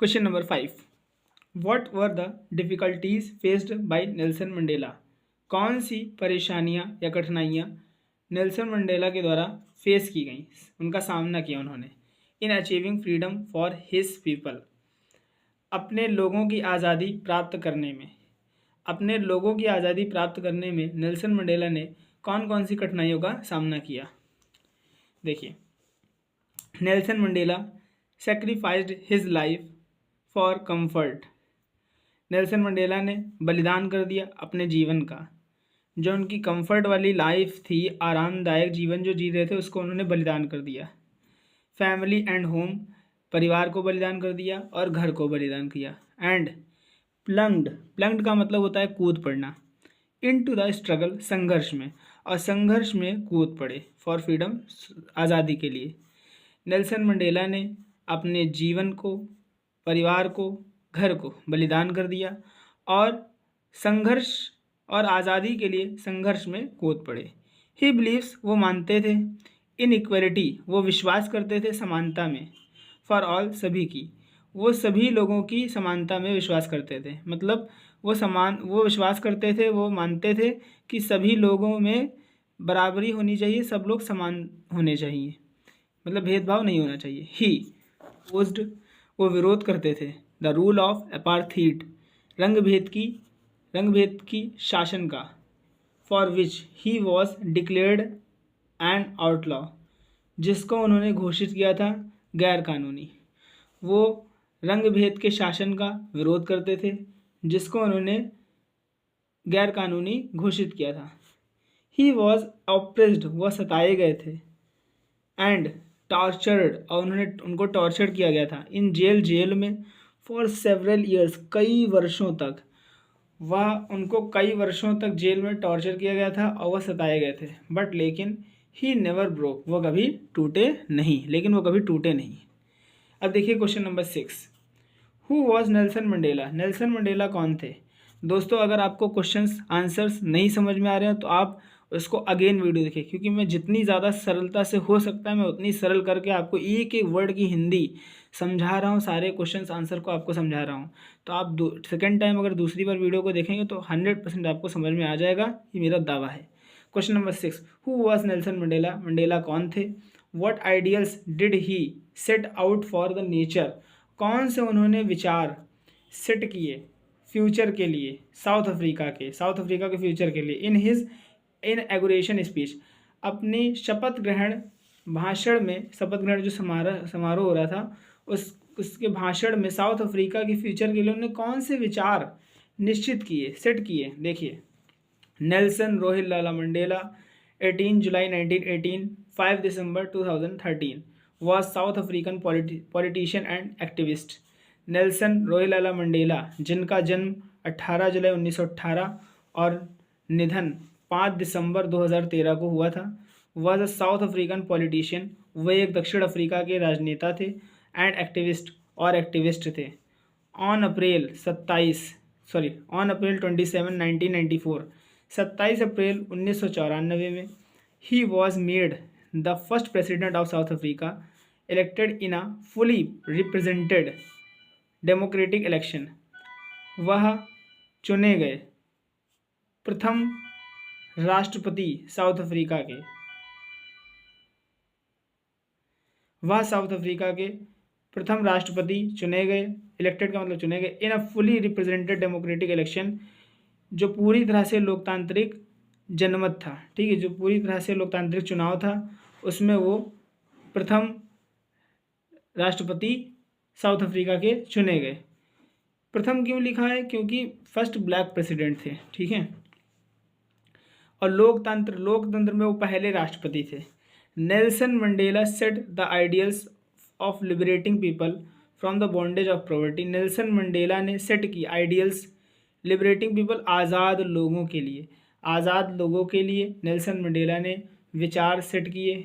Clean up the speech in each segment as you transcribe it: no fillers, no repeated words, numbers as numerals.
Question number 5, what were the difficulties faced by Nelson Mandela? कौन सी परेशानियां या कठिनाइयां नेल्सन मंडेला के द्वारा फेस की गई, उनका सामना किया उन्होंने? In achieving freedom for his people, अपने लोगों की आज़ादी प्राप्त करने में, अपने लोगों की आज़ादी प्राप्त करने में नेल्सन मंडेला ने कौन कौन सी कठिनाइयों का सामना किया? देखिए, Nelson Mandela sacrificed his life for comfort. Nelson Mandela ने बलिदान कर दिया अपने जीवन का, जो उनकी कंफर्ट वाली लाइफ थी, आरामदायक जीवन जो जी रहे थे उसको उन्होंने बलिदान कर दिया। फैमिली एंड होम, परिवार को बलिदान कर दिया और घर को बलिदान किया। एंड प्लंग्ड, प्लंग्ड का मतलब होता है कूद पड़ना, इन टू द स्ट्रगल, संघर्ष में, और संघर्ष में कूद पड़े फॉर फ्रीडम, आज़ादी के लिए। नेल्सन मंडेला ने अपने जीवन को, परिवार को, घर को बलिदान कर दिया और संघर्ष और आज़ादी के लिए संघर्ष में कूद पड़े। ही बिलीव्स, वो मानते थे, इन इक्वलिटी, वो विश्वास करते थे समानता में, फॉर ऑल, सभी की, वो सभी लोगों की समानता में विश्वास करते थे। मतलब वो विश्वास करते थे, वो मानते थे कि सभी लोगों में बराबरी होनी चाहिए, सब लोग समान होने चाहिए, मतलब भेदभाव नहीं होना चाहिए। ही ओज्ड, वो विरोध करते थे, द रूल ऑफ अपार्थीड, रंग भेद की शासन का, for which he was declared an outlaw, जिसको उन्होंने घोषित किया था गैर कानूनी। वो रंग भेद के शासन का विरोध करते थे, जिसको उन्होंने गैर कानूनी घोषित किया था। ही वॉज ऑप्रेस्ड, वह सताए गए थे, एंड टॉर्चर्ड, और उनको टॉर्चर किया गया था, इन जेल में, फॉर सेवरल ईयर्स, कई वर्षों तक, उनको कई वर्षों तक जेल में टॉर्चर किया गया था और वह सताए गए थे। बट लेकिन ही नेवर ब्रोक, वो कभी टूटे नहीं। अब देखिए question number 6, who was Nelson Mandela? Nelson Mandela कौन थे? दोस्तों, अगर आपको क्वेश्चंस आंसर्स नहीं समझ में आ रहे हैं तो आप उसको अगेन वीडियो देखिए, क्योंकि मैं जितनी ज़्यादा सरलता से हो सकता है मैं उतनी सरल करके आपको एक एक वर्ड की हिंदी समझा रहा हूँ, सारे क्वेश्चंस आंसर को आपको समझा रहा हूँ। तो आप सेकेंड टाइम अगर दूसरी बार वीडियो को देखेंगे तो 100% आपको समझ में आ जाएगा, ये मेरा दावा है। Question number 6, who was Nelson Mandela? Mandela कौन थे? What ideals did he set out for the nature? कौन से उन्होंने विचार सेट किए फ्यूचर के लिए, साउथ अफ्रीका के फ्यूचर के लिए? इन हिज इनॉग्रेशन स्पीच, अपनी शपथ ग्रहण भाषण में, शपथ ग्रहण जो समारोह हो रहा था उसके भाषण में साउथ अफ्रीका के फ्यूचर के लिए उन्होंने कौन से विचार निश्चित किए, सेट किए? देखिए, Nelson Rolihlahla Mandela 18 July 1918, 5 December 2013 was South African politician and activist. Nelson Rolihlahla Mandela, जिनका जन्म 18 जुलाई 1918 और निधन 5 दिसंबर 2013 को हुआ था, वह अ साउथ अफ्रीकन पॉलिटिशियन, वह एक दक्षिण अफ्रीका के राजनेता थे, एंड एक्टिविस्ट, और एक्टिविस्ट थे। ऑन अप्रैल 27 1994, 27 अप्रैल 1994 में, he was made the first president of south Africa, elected in a fully represented democratic election. वह चुने गए प्रथम राष्ट्रपति साउथ अफ्रीका के, प्रथम राष्ट्रपति चुने गए, इलेक्टेड का मतलब चुने गए, in a fully represented democratic election, जो पूरी तरह से लोकतांत्रिक जनमत था, ठीक है, जो पूरी तरह से लोकतांत्रिक चुनाव था, उसमें वो प्रथम राष्ट्रपति साउथ अफ्रीका के चुने गए। प्रथम क्यों लिखा है? क्योंकि फर्स्ट ब्लैक प्रेसिडेंट थे, ठीक है, और लोकतंत्र में वो पहले राष्ट्रपति थे। Nelson Mandela set the ideals of liberating people from the bondage of poverty. Nelson Mandela ने सेट की आइडियल्स, लिबरेटिंग पीपल, आज़ाद लोगों के लिए नेल्सन मंडेला ने विचार सेट किए,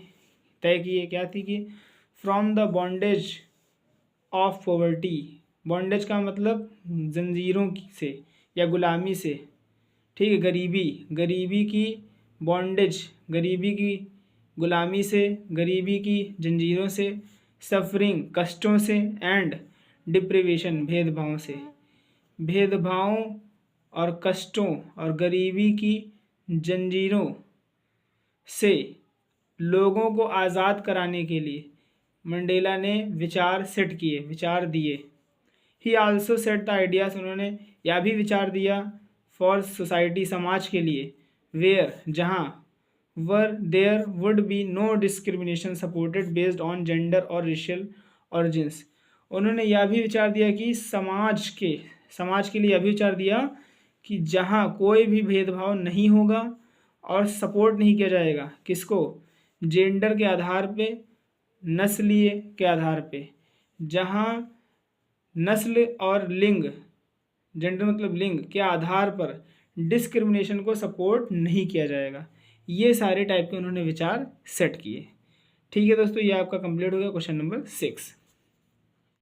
तय किए, क्या थी कि from the bondage of poverty, bondage का मतलब जंजीरों से या गुलामी से, ठीक है, गरीबी की बॉन्डेज, गरीबी की गुलामी से, गरीबी की जंजीरों से, सफरिंग, कष्टों से, एंड डिप्रिवेशन भेदभाव से, भेदभावों और कष्टों और गरीबी की जंजीरों से लोगों को आज़ाद कराने के लिए मंडेला ने विचार सेट किए, विचार दिए। ही आल्सो सेट द आइडियाज़, उन्होंने यह भी विचार दिया फॉर सोसाइटी, समाज के लिए, वेयर, जहाँ, where there would be no discrimination supported based on gender और रेशियल ऑरिजिन्स। उन्होंने यह भी विचार दिया कि समाज के लिए यह भी विचार दिया कि जहाँ कोई भी भेदभाव नहीं होगा और सपोर्ट नहीं किया जाएगा, किसको, जेंडर के आधार पे, नस्लीय के आधार पे, जहाँ नस्ल और लिंग, जेंडर मतलब लिंग के आधार पर डिस्क्रिमिनेशन को सपोर्ट नहीं किया जाएगा। ये सारे टाइप के उन्होंने विचार सेट किए। ठीक है दोस्तों, ये आपका कंप्लीट हो गया क्वेश्चन नंबर 6।